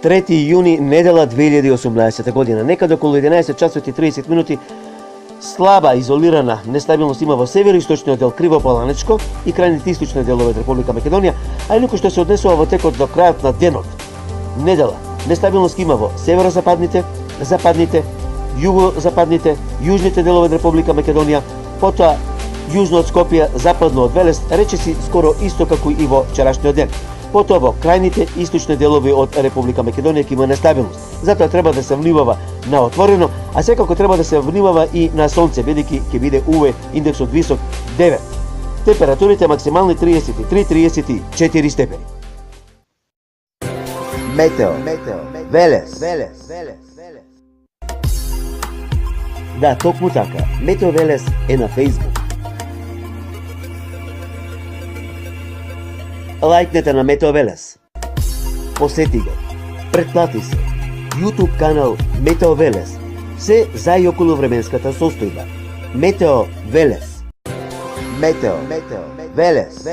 3. јуни, недела 2018 година. Некаде околу 11 часот и 30 минути слаба, изолирана нестабилност има во североисточниот дел Кривополанечко и крајните источни делови од Република Македонија, а некој што се однесува во текот до крајот на денот. Недела, нестабилност има во северозападните, западните, југозападните, јужните делови од Република Македонија, потоа јужно од Скопје, западно од Велес, речиси скоро исто како и во вчерашниот ден. Потоа во крајните источни делови од Република Македонија ќе има нестабилност. Затоа треба да се внимава на отворено, а секако треба да се внимава и на сонце, бидејќи ќе биде УВ индексот висок 9. Температурите максимални 33-34 степени. Метео. Велес. Да, токму така. Метео Велес е на Facebook. Лајкнете на Метео Велес. Посети го. Претплати се. YouTube канал Метео Велес. Се за и околу временската состојба. Метео Велес. Метео Велес.